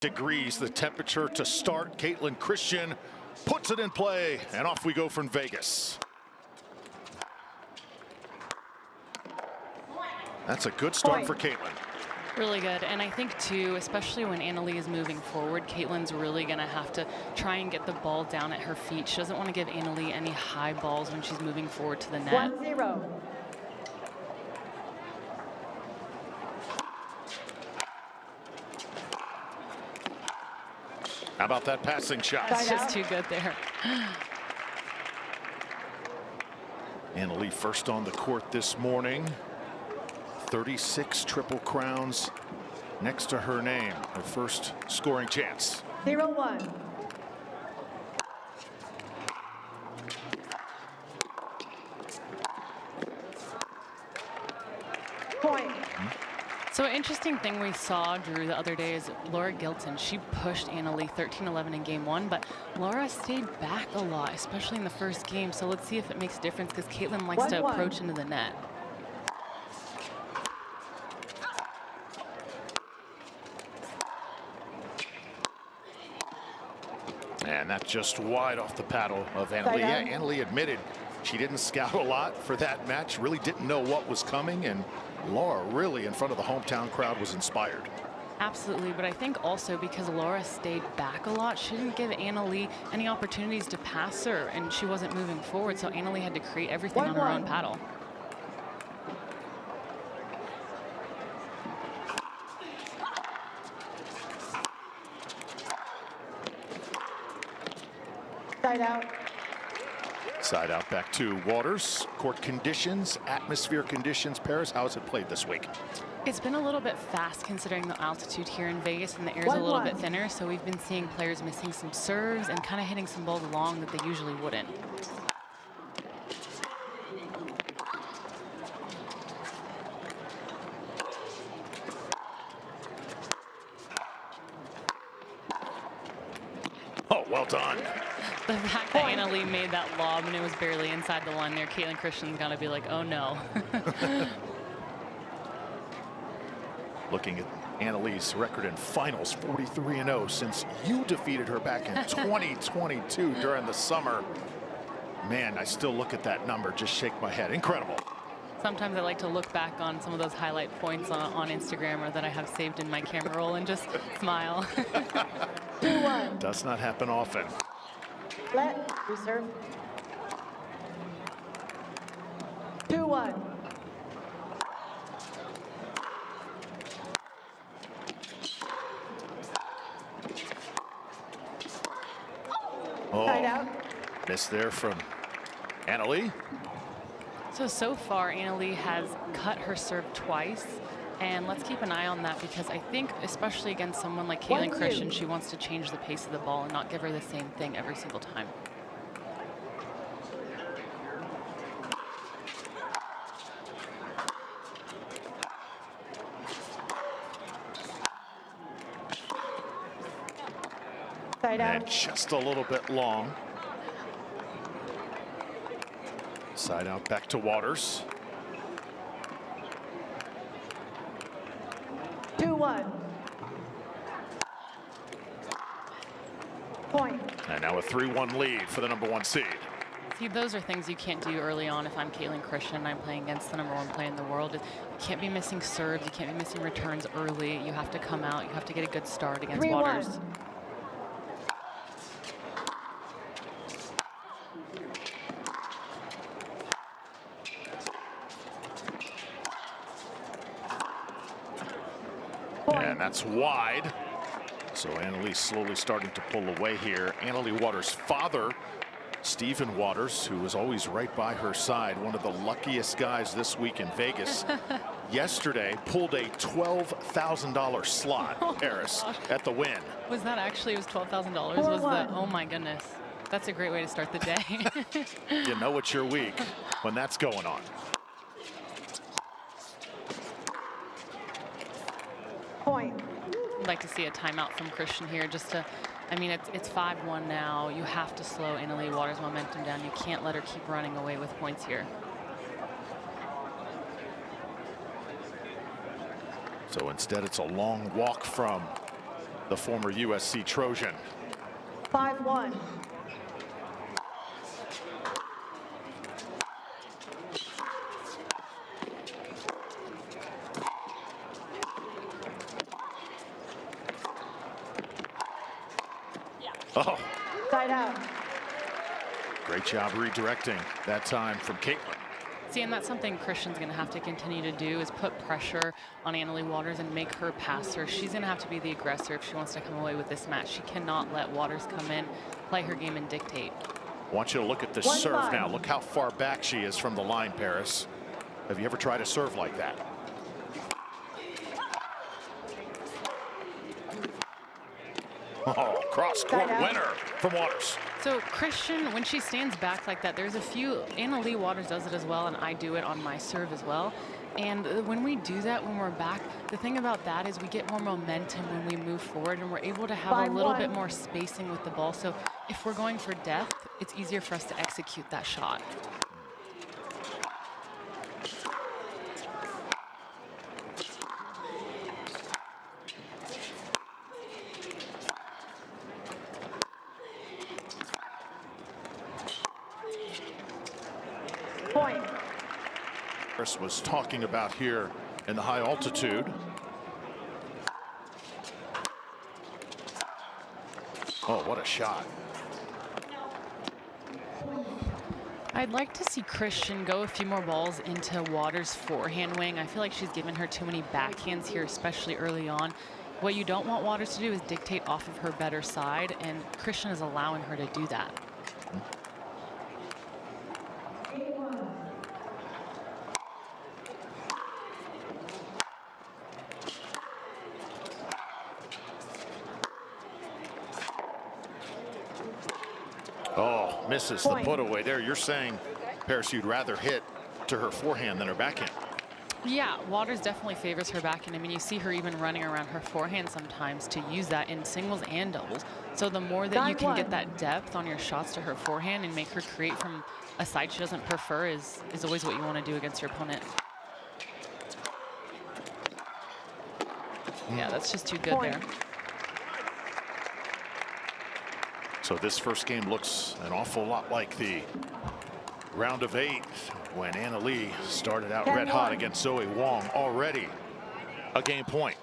degrees the temperature to start. Kaitlyn Christian puts it in play, and off we go from Vegas. That's a good start for Kaitlyn. Really good, and I think too, especially when Leigh is moving forward, Kaitlyn's really gonna have to try and get the ball down at her feet. She doesn't want to give Leigh any high balls when she's moving forward to the net. 1-0. How about that passing shot? That's just too good there. Leigh first on the court this morning. 36 Triple Crowns next to her name. Her first scoring chance. 0-1. Point. So an interesting thing we saw, Drew, the other day is Laura Gilton. She pushed Leigh 13-11 in game one, but Laura stayed back a lot, especially in the first game. So let's see if it makes a difference, because Kaitlyn likes to approach into the net. And that's just wide off the paddle of Leigh. Yeah, Leigh admitted she didn't scout a lot for that match, really didn't know what was coming, and Laura really in front of the hometown crowd was inspired. Absolutely, but I think also because Laura stayed back a lot, she didn't give Leigh any opportunities to pass her, and she wasn't moving forward, so Leigh had to create everything on her own paddle. Side out. Side out back to Waters. Court conditions, atmosphere conditions. Paris, how has it played this week? It's been a little bit fast considering the altitude here in Vegas, and the air's a little bit thinner, so we've been seeing players missing some serves and kind of hitting some balls long that they usually wouldn't. Oh, well done. The fact that Leigh made that lob and it was barely inside the line there, Kaitlyn Christian's got to be like, oh no. Looking at Leigh's record in finals, 43-0 since you defeated her back in 2022 during the summer. Man, I still look at that number, just shake my head. Incredible. Sometimes I like to look back on some of those highlight points on Instagram or that I have saved in my camera roll and just smile. 2-1. Does not happen often. Let reserve. 2-1. Oh, Side out. Miss there from Leigh. So far, Leigh has cut her serve twice. And let's keep an eye on that, because I think, especially against someone like Kaitlyn Christian, she wants to change the pace of the ball and not give her the same thing every single time. And just a little bit long. Side out back to Waters. 2-1. Point. And now a 3-1 lead for the #1 seed. See, those are things you can't do early on. If I'm Kaitlyn Christian and I'm playing against the #1 player in the world, you can't be missing serves, you can't be missing returns early. You have to come out, you have to get a good start against Waters. And that's wide. So Leigh slowly starting to pull away here. Leigh Waters' father, Stephen Waters, who was always right by her side, one of the luckiest guys this week in Vegas, yesterday pulled a $12,000 slot, Paris, at the win. Was that actually, it was $12,000? Was the, oh my goodness. That's a great way to start the day. You know it's your week when that's going on. Point. I'd like to see a timeout from Christian here, just to, I mean, it's 5-1 now. You have to slow Leigh Waters' momentum down. You can't let her keep running away with points here. So instead, it's a long walk from the former USC Trojan. 5-1. Oh, Side out. great job redirecting that time from Kaitlyn. See, and that's something Christian's going to have to continue to do, is put pressure on Leigh Waters and make her pass her. She's going to have to be the aggressor if she wants to come away with this match. She cannot let Waters come in, play her game, and dictate. I want you to look at the serve now. Look how far back she is from the line, Paris. Have you ever tried a serve like that? Oh, cross-court winner from Waters. So Christian, when she stands back like that, there's a few, Leigh Waters does it as well, and I do it on my serve as well. And when we do that, when we're back, the thing about that is we get more momentum when we move forward, and we're able to have a little bit more spacing with the ball. So if we're going for depth, it's easier for us to execute that shot. Point. Paris was talking about here in the high altitude. Oh, what a shot. I'd like to see Christian go a few more balls into Waters' forehand wing. I feel like she's given her too many backhands here, especially early on. What you don't want Waters to do is dictate off of her better side, and Christian is allowing her to do that. Oh, misses the put away there. You're saying, Paris, you'd rather hit to her forehand than her backhand. Yeah, Waters definitely favors her backhand. I mean, you see her even running around her forehand sometimes to use that in singles and doubles. So the more that you can get that depth on your shots to her forehand and make her create from a side she doesn't prefer is always what you want to do against your opponent. Yeah, that's just too good there. So this first game looks an awful lot like the round of 8 when Leigh started out red hot against Zoe Wong. Already a game point.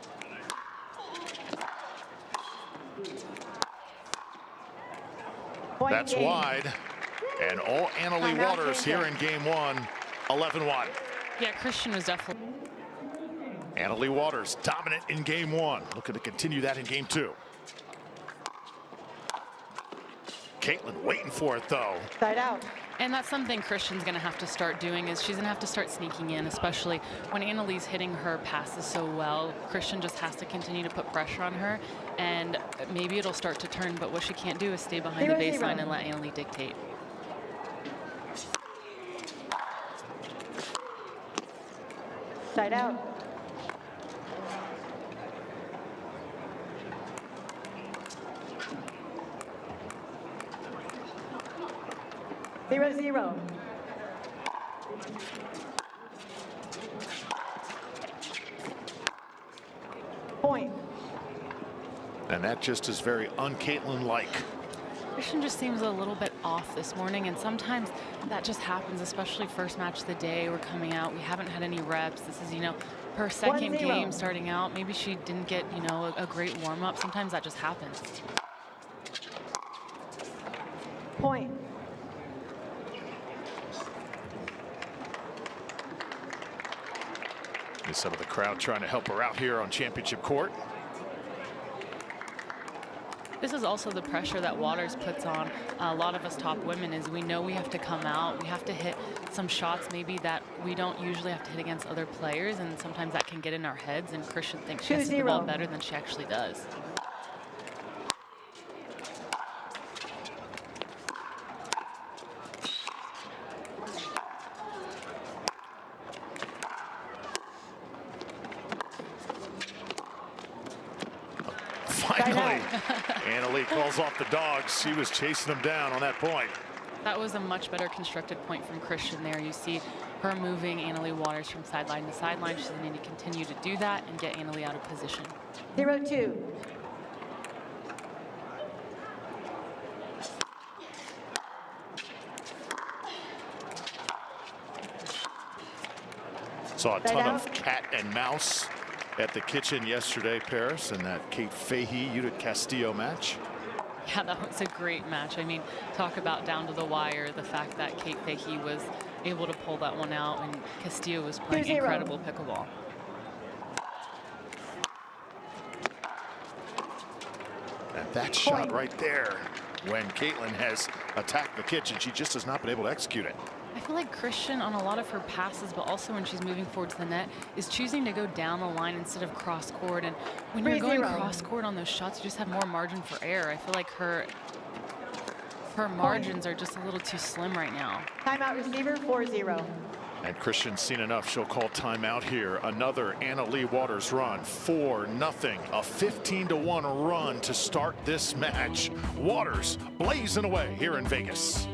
That's wide. And all Leigh Waters here in game 1, 11-1. Yeah, Christian was definitely. Leigh Waters dominant in game 1. Looking to continue that in game 2. Kaitlyn waiting for it though. Side out. And that's something Christian's going to have to start doing, is she's going to have to start sneaking in, especially when Leig's hitting her passes so well. Christian just has to continue to put pressure on her, and maybe it'll start to turn, but what she can't do is stay behind the baseline and let Leigh dictate. Side out. Zero, zero. Point. And that just is very un-Kaitlyn-like. Christian just seems a little bit off this morning, and sometimes that just happens, especially first match of the day. We're coming out, we haven't had any reps. This is, her second game starting out. Maybe she didn't get, a great warm-up. Sometimes that just happens. Point. Some of the crowd trying to help her out here on championship court. This is also the pressure that Waters puts on a lot of us top women, is we know we have to come out, we have to hit some shots maybe that we don't usually have to hit against other players, and sometimes that can get in our heads, and Christian thinks she has to hit the ball better than she actually does. Finally, Leigh calls off the dogs. She was chasing them down on that point. That was a much better constructed point from Christian there. You see her moving Leigh Waters from sideline to sideline. She's going to need to continue to do that and get Leigh out of position. 0-2. Saw a Side ton out. of cat and mouse at the kitchen yesterday, Paris, in that Kate Fahey Judith Castillo match. Yeah, that was a great match. I mean, talk about down to the wire, the fact that Kate Fahey was able to pull that one out and Castillo was playing 2-0. incredible pickleball. And that shot right there, when Kaitlyn has attacked the kitchen, she just has not been able to execute it. I feel like Christian, on a lot of her passes, but also when she's moving forward to the net, is choosing to go down the line instead of cross court. And when you're going 3-0. cross court on those shots, you just have more margin for error. I feel like her margins are just a little too slim right now. Timeout receiver, 4-0. And Christian's seen enough. She'll call timeout here. Another Anna-Leigh Waters run, 4-0, a 15-1 run to start this match. Waters blazing away here in Vegas.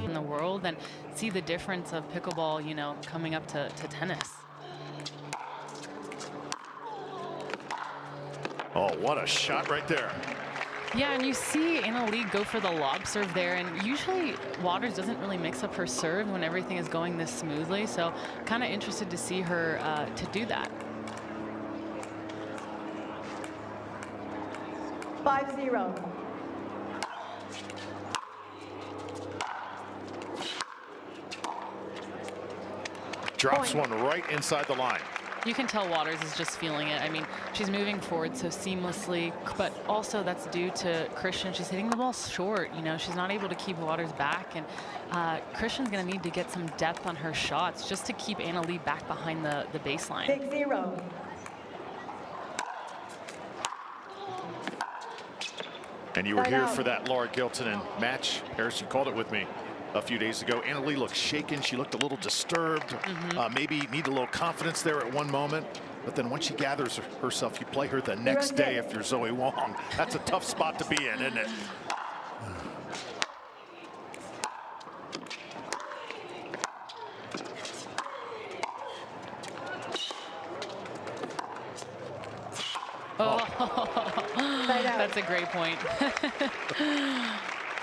In the world, and see the difference of pickleball, you know, coming up to tennis. Oh, what a shot right there. Yeah, and you see Anna-Leigh go for the lob serve there, and usually Waters doesn't really mix up her serve when everything is going this smoothly, so kind of interested to see her to do that. 5-0. Drops one right inside the line. You can tell Waters is just feeling it. I mean, she's moving forward so seamlessly, but also that's due to Christian. She's hitting the ball short. You know, she's not able to keep Waters back, and Christian's going to need to get some depth on her shots just to keep Anna-Leigh back behind the baseline. 6-0. And you were Side here out. for that Laura Giltonen match. Paris, you called it with me a few days ago. Anna-Leigh looked shaken. She looked a little disturbed. Maybe need a little confidence there at one moment. But then once she gathers herself, you play her the next day if you're Zoe Wong. That's a tough spot to be in, isn't it? That's a great point.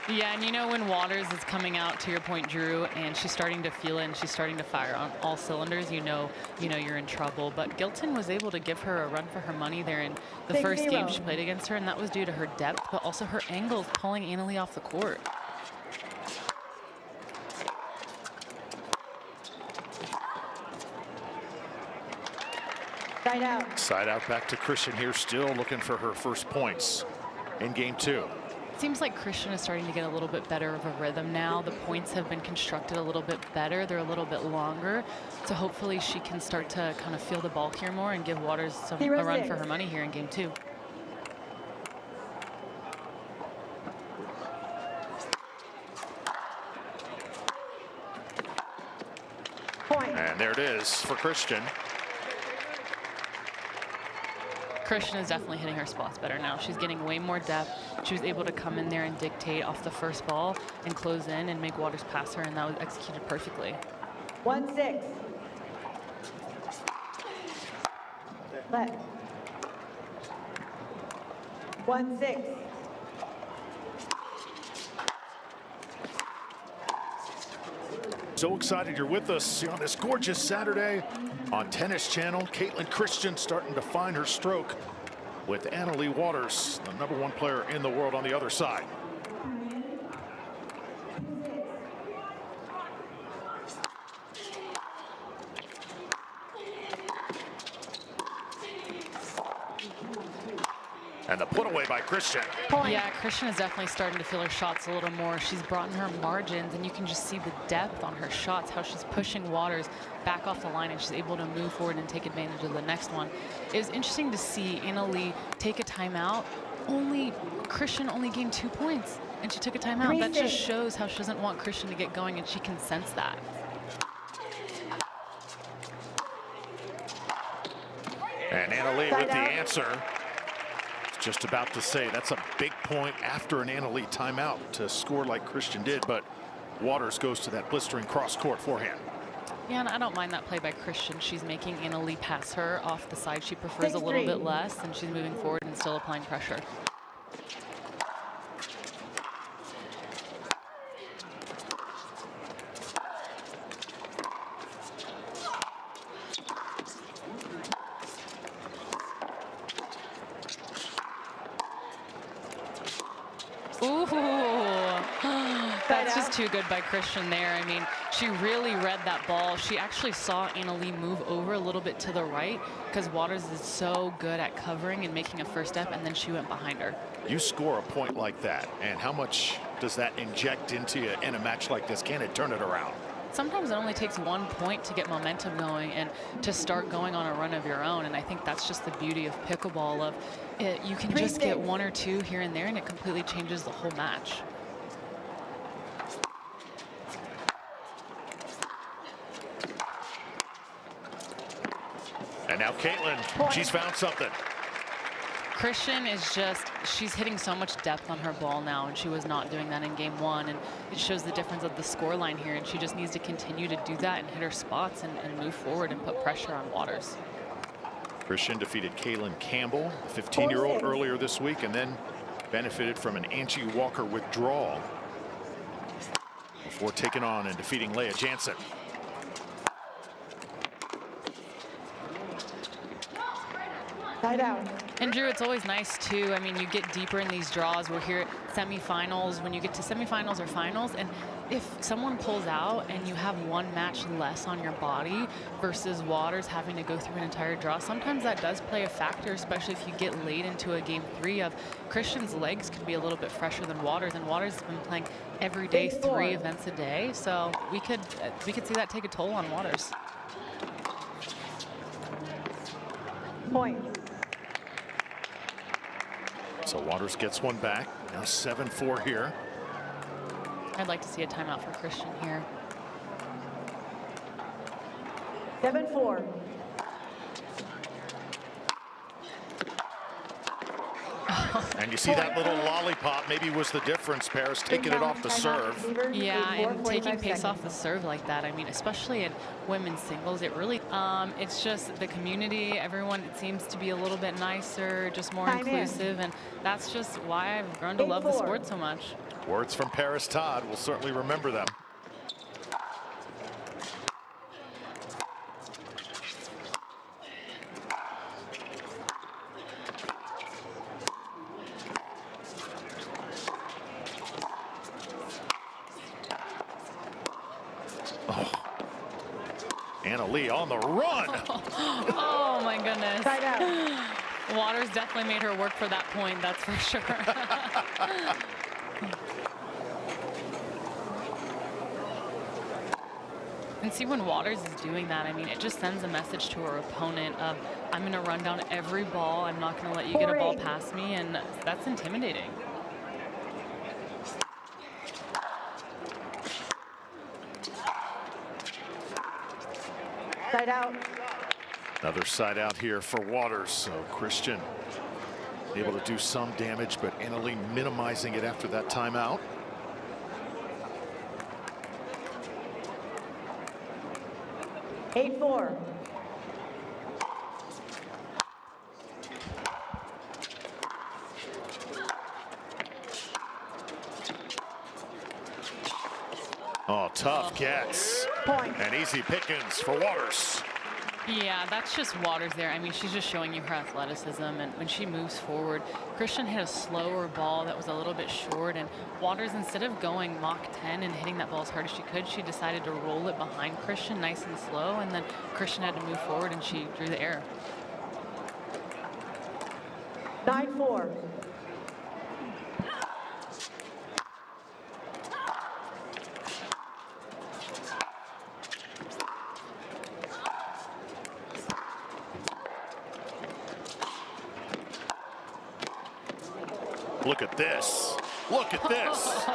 Yeah, and you know when Waters is coming out, to your point, Drew, and she's starting to feel it and she's starting to fire on all cylinders, you know you're in trouble. But Gilton was able to give her a run for her money there in the first game she played against her, and that was due to her depth, but also her angles pulling Anna-Leigh off the court. Side out. Side out back to Christian here, still looking for her first points in game 2. Seems like Christian is starting to get a little bit better of a rhythm now. The points have been constructed a little bit better. They're a little bit longer. So hopefully she can start to kind of feel the ball here more and give Waters a run for her money here in game 2. Point. And there it is for Christian. Christian is definitely hitting her spots better now. She's getting way more depth. She was able to come in there and dictate off the first ball and close in and make Waters pass her, and that was executed perfectly. 1-6. Left. 1-6. So excited you're with us on this gorgeous Saturday on Tennis Channel. Kaitlyn Christian starting to find her stroke with Anna-Leigh Waters, the #1 player in the world, on the other side. And the put away by Christian. Point. Yeah, Christian is definitely starting to feel her shots a little more. She's brought in her margins, and you can just see the depth on her shots, how she's pushing Waters back off the line, and she's able to move forward and take advantage of the next one. It was interesting to see Anna-Leigh take a timeout. Christian only gained 2 points, and she took a timeout. That just shows how she doesn't want Christian to get going, and she can sense that. And Anna-Leigh with the answer. Just about to say that's a big point after an Anna-Leigh timeout to score like Christian did, but Waters goes to that blistering cross-court forehand. Yeah, and I don't mind that play by Christian. She's making Anna-Leigh pass her off the side she prefers a little bit less, and she's moving forward and still applying pressure. Ooh, that's just too good by Christian there. I mean, she really read that ball. She actually saw Leigh move over a little bit to the right because Waters is so good at covering and making a first step, and then she went behind her. You score a point like that, and how much does that inject into you in a match like this? Can it turn it around? Sometimes it only takes 1 point to get momentum going and to start going on a run of your own. And I think that's just the beauty of pickleball. Of it, you can just get 1 or 2 here and there, and it completely changes the whole match. And now Kaitlyn, she's found something. Christian is just, she's hitting so much depth on her ball now, and she was not doing that in game 1. And it shows the difference of the score line here, and she just needs to continue to do that and hit her spots and move forward and put pressure on Waters. Christian defeated Kaitlyn Campbell, a 15-year-old, earlier this week, and then benefited from an Angie Walker withdrawal before taking on and defeating Leigh Jansen. Side out. And Drew, it's always nice too. I mean, you get deeper in these draws. We're here at semifinals. When you get to semifinals or finals, and if someone pulls out and you have 1 match less on your body versus Waters having to go through an entire draw, sometimes that does play a factor, especially if you get late into a game 3 of Christian's legs can be a little bit fresher than Waters, and Waters has been playing every day, 3 events a day. So we could see that take a toll on Waters. Point. So Waters gets 1 back. Now 7-4 here. I'd like to see a timeout for Christian here. 7-4. And you see that little lollipop maybe was the difference. Paris taking it off the serve. Yeah, and taking pace off the serve like that. I mean, especially in women's singles, it really, it's just the community, everyone, it seems to be a little bit nicer, just more inclusive. And that's just why I've grown to love the sport so much. Words from Paris Todd. We'll certainly remember them. Leigh on the run. Oh my goodness. Waters definitely made her work for that point, that's for sure. And see, when Waters is doing that, I mean, it just sends a message to her opponent of, I'm going to run down every ball. I'm not going to let you get a ball past me. And that's intimidating. Side out. Another side out here for Waters. So Christian able to do some damage, but Leigh minimizing it after that timeout. 8-4. Oh, tough gets. Point. And easy pickings for Waters. Yeah, that's just Waters there. I mean, she's just showing you her athleticism, and when she moves forward, Christian hit a slower ball that was a little bit short, and Waters, instead of going Mach 10 and hitting that ball as hard as she could, she decided to roll it behind Christian nice and slow, and then Christian had to move forward, and she drew the air. 9-4. Look at this. Look at this.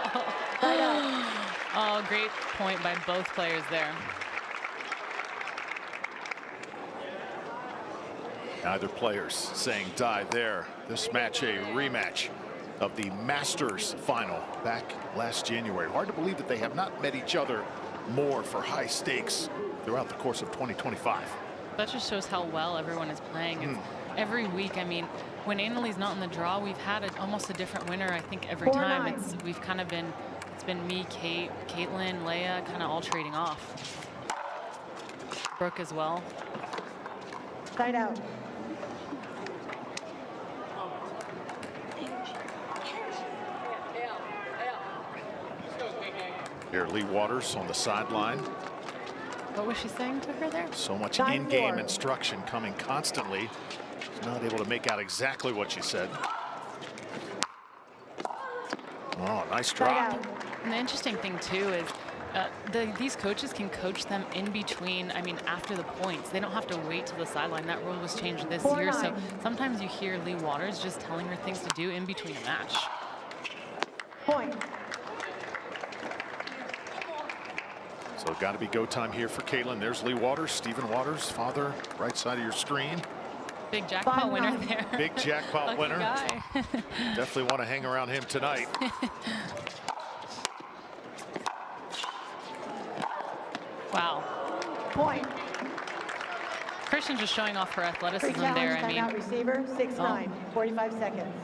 Oh, great point by both players there. Neither players saying die there. This match a rematch of the Masters final back last January. Hard to believe that they have not met each other more for high stakes throughout the course of 2025. That just shows how well everyone is playing. It's every week. I mean, when Leig's not in the draw, we've had almost a different winner. I think every time we've kind of been, it's been me, Kaitlyn, Leigh, kind of all trading off. Brooke as well. Side out. Here, Leigh Waters on the sideline. What was she saying to her there? So much 9-4. in-game instruction coming constantly. She's not able to make out exactly what she said. Oh, nice drop. And the interesting thing too is these coaches can coach them in between, I mean, after the points. They don't have to wait till the sideline. That rule was changed this year. So sometimes you hear Leigh Waters just telling her things to do in between a match. Point. So got to be go time here for Kaitlyn. There's Leigh Waters, Stephen Waters, father, right side of your screen. Big jackpot winner there. Big jackpot winner. Guy. Definitely want to hang around him tonight. Wow. Point. Christian just showing off her athleticism Free there. challenge, I mean, timeout receiver, 6-9, 45 seconds.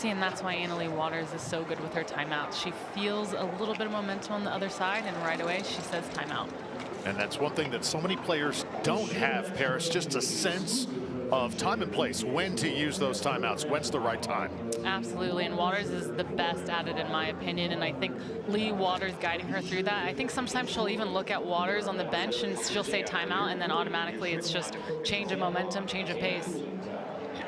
see, and that's why Leigh Waters is so good with her timeouts. She feels a little bit of momentum on the other side, and right away she says timeout. And that's one thing that so many players don't have, Paris, just a sense of time and place, when to use those timeouts, when's the right time. Absolutely, and Waters is the best at it in my opinion, and I think Leigh Waters guiding her through that. I think sometimes she'll even look at Waters on the bench and she'll say timeout, and then automatically it's just change of momentum, change of pace.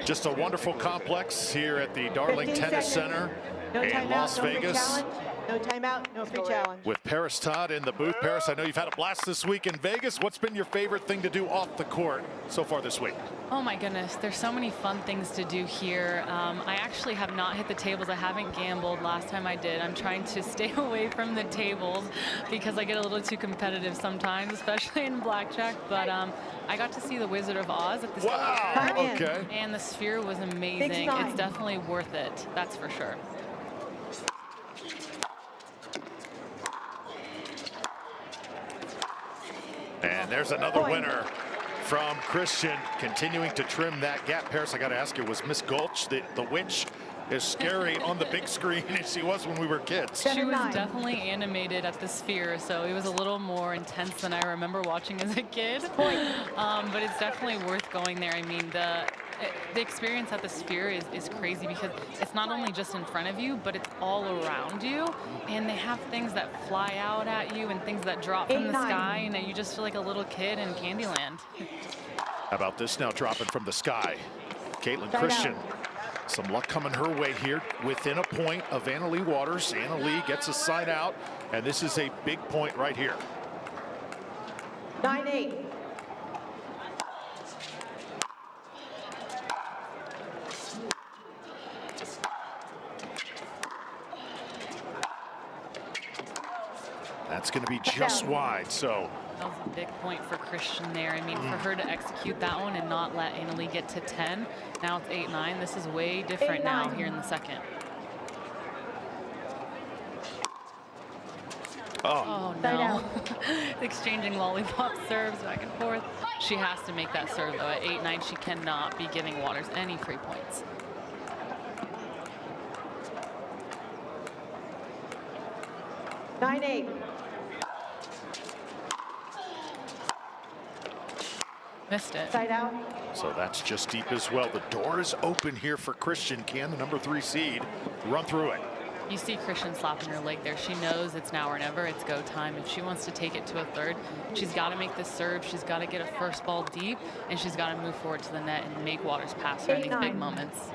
Just a wonderful complex here at the Darling Tennis Center in Las Vegas. No timeout, no free challenge. With Paris Todd in the booth. Paris, I know you've had a blast this week in Vegas. What's been your favorite thing to do off the court so far this week? Oh my goodness, there's so many fun things to do here. I actually have not hit the tables. I haven't gambled. Last time I did. I'm trying to stay away from the tables because I get a little too competitive sometimes, especially in blackjack. But I got to see the Wizard of Oz at this. Wow, okay. And the Sphere was amazing. It's definitely worth it, that's for sure. And there's another winner from Christian, continuing to trim that gap. Paris, I got to ask you, was Miss Gulch the witch as scary on the big screen as she was when we were kids? She was definitely animated at the Sphere, so it was a little more intense than I remember watching as a kid. But it's definitely worth going there. I mean, the experience at the Sphere is crazy because it's not only just in front of you, but it's all around you. And they have things that fly out at you and things that drop from the sky, and you just feel like a little kid in Candyland. How about this now, dropping from the sky? Kaitlyn Christian, some luck coming her way here within a point of Leigh Waters. Leigh gets a side out, and this is a big point right here. 9-8. That's going to be just wide, so. That was a big point for Christian there. I mean, for her to execute that one and not let Leigh get to 10. Now it's 8-9. This is way different now here in the second. Oh no. Exchanging lollipop serves back and forth. She has to make that serve though. At 8-9, she cannot be giving Waters any free points. Nine-8. Missed it. Side out. So that's just deep as well. The door is open here for Christian. Can the number 3 seed run through it? You see Christian slapping her leg there. She knows it's now or never. It's go time. If she wants to take it to a third, she's got to make this serve. She's got to get a first ball deep, and she's got to move forward to the net and make Waters pass her in these big moments.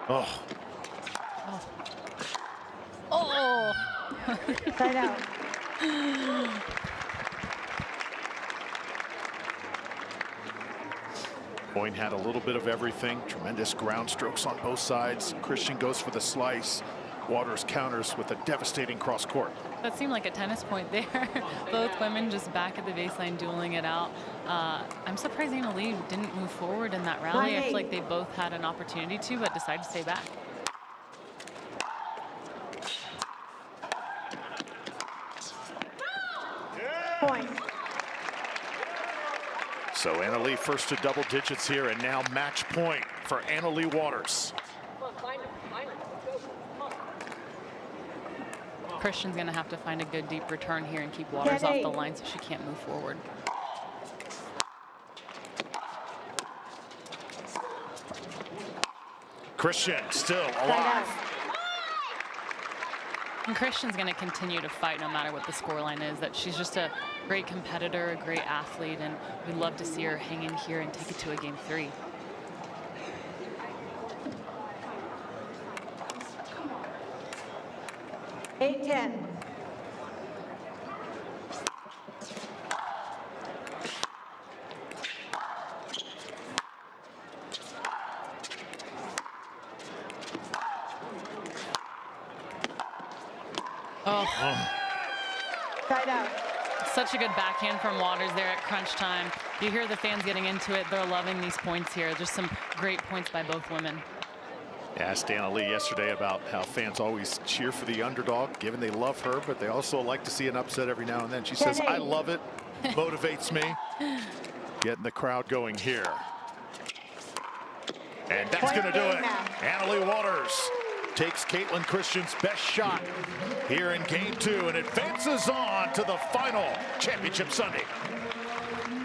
Oh. Oh. Side out. Point had a little bit of everything. Tremendous ground strokes on both sides. Christian goes for the slice. Waters counters with a devastating cross court. That seemed like a tennis point there. Both women just back at the baseline dueling it out. I'm surprised Leigh didn't move forward in that rally. I feel like they both had an opportunity to, but decided to stay back. Point. So Anna-Leigh first to double digits here, and now match point for Anna-Leigh Waters. Christian's going to have to find a good deep return here and keep Waters off the line so she can't move forward. Christian still alive. And Christian's going to continue to fight no matter what the scoreline is. That she's just a great competitor, a great athlete, and we'd love to see her hang in here and take it to a game 3. Eight-10. Tied out. Such a good backhand from Waters there at crunch time. You hear the fans getting into it. They're loving these points here. Just some great points by both women. I asked Anna-Leigh yesterday about how fans always cheer for the underdog, given they love her, but they also like to see an upset every now and then. She says, I love it, motivates me. Getting the crowd going here. And that's going to do it. Anna-Leigh Waters takes Kaitlyn Christian's best shot here in game 2 and advances on to the final championship Sunday.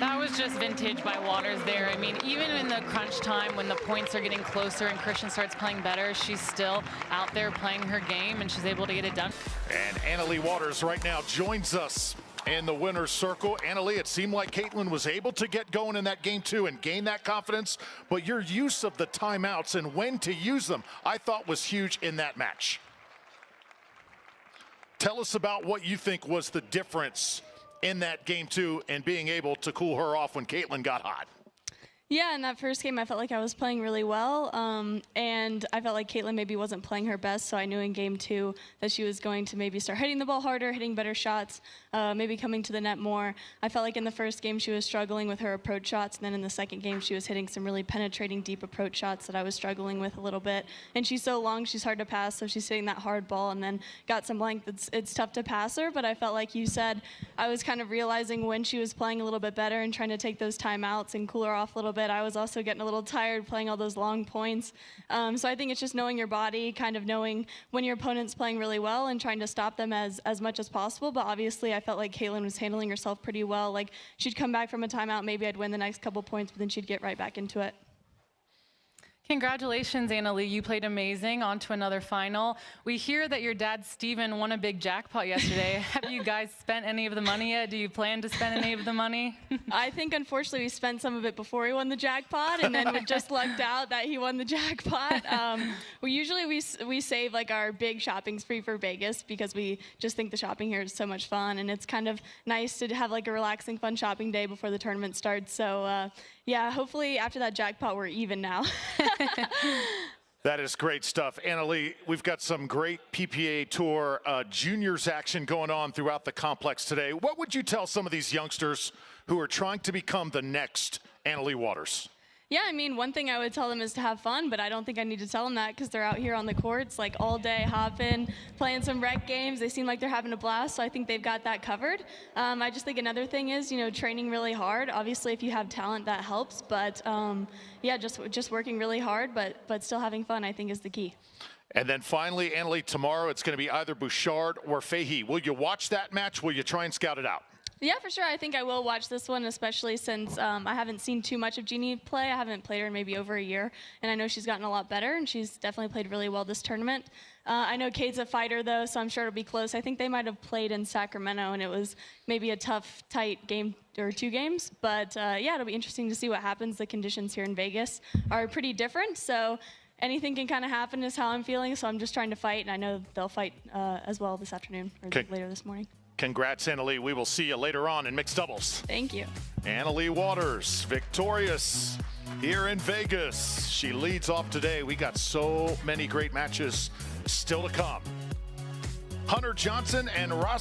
That was just vintage by Waters there. I mean, even in the crunch time when the points are getting closer and Christian starts playing better, she's still out there playing her game and she's able to get it done. And Anna-Leigh Waters right now joins us in the winner's circle. Anna-Leigh, it seemed like Kaitlyn was able to get going in that game 2 and gain that confidence, but your use of the timeouts and when to use them, I thought was huge in that match. Tell us about what you think was the difference in that game 2 and being able to cool her off when Kaitlyn got hot. Yeah, in that first game, I felt like I was playing really well, and I felt like Kaitlyn maybe wasn't playing her best, so I knew in game 2 that she was going to maybe start hitting the ball harder, hitting better shots, maybe coming to the net more. I felt like in the first game she was struggling with her approach shots, and then in the second game she was hitting some really penetrating deep approach shots that I was struggling with a little bit. And she's so long, she's hard to pass, so she's hitting that hard ball and then got some length. It's tough to pass her, but I felt like you said I was kind of realizing when she was playing a little bit better and trying to take those timeouts and cool her off a little bit. I was also getting a little tired playing all those long points. So I think it's just knowing your body, kind of knowing when your opponent's playing really well and trying to stop them as much as possible. But obviously I felt like Kaitlyn was handling herself pretty well. Like she'd come back from a timeout, maybe I'd win the next couple points, but then she'd get right back into it. Congratulations, Anna-Leigh. You played amazing. On to another final. We hear that your dad, Steven, won a big jackpot yesterday. Have you guys spent any of the money yet? Do you plan to spend any of the money? I think, unfortunately, we spent some of it before he won the jackpot, and then we just lucked out that he won the jackpot. We save like our big shopping spree for Vegas because we just think the shopping here is so much fun, and it's kind of nice to have like a relaxing, fun shopping day before the tournament starts. So yeah, hopefully after that jackpot, we're even now. That is great stuff. Anna-Leigh, we've got some great PPA Tour juniors action going on throughout the complex today. What would you tell some of these youngsters who are trying to become the next Anna-Leigh Waters? Yeah, I mean, one thing I would tell them is to have fun, but I don't think I need to tell them that because they're out here on the courts like all day, hopping, playing some rec games. They seem like they're having a blast, so I think they've got that covered. I just think another thing is, training really hard. Obviously, if you have talent, that helps, but yeah, just working really hard, but still having fun, I think, is the key. And then finally, Anna-Leigh, tomorrow it's going to be either Bouchard or Fahey. Will you watch that match? Will you try and scout it out? Yeah, for sure. I think I will watch this one, especially since I haven't seen too much of Jeannie play. I haven't played her in maybe over a year, and I know she's gotten a lot better, and she's definitely played really well this tournament. I know Kate's a fighter, though, so I'm sure it'll be close. I think they might have played in Sacramento, and it was maybe a tough, tight game or 2 games. But, yeah, it'll be interesting to see what happens. The conditions here in Vegas are pretty different, so anything can kind of happen is how I'm feeling, so I'm just trying to fight, and I know they'll fight as well this afternoon or later this morning. Congrats, Anna-Leigh. We will see you later on in mixed doubles. Thank you. Anna-Leigh Waters, victorious here in Vegas. She leads off today. We got so many great matches still to come. Hunter Johnson and Ross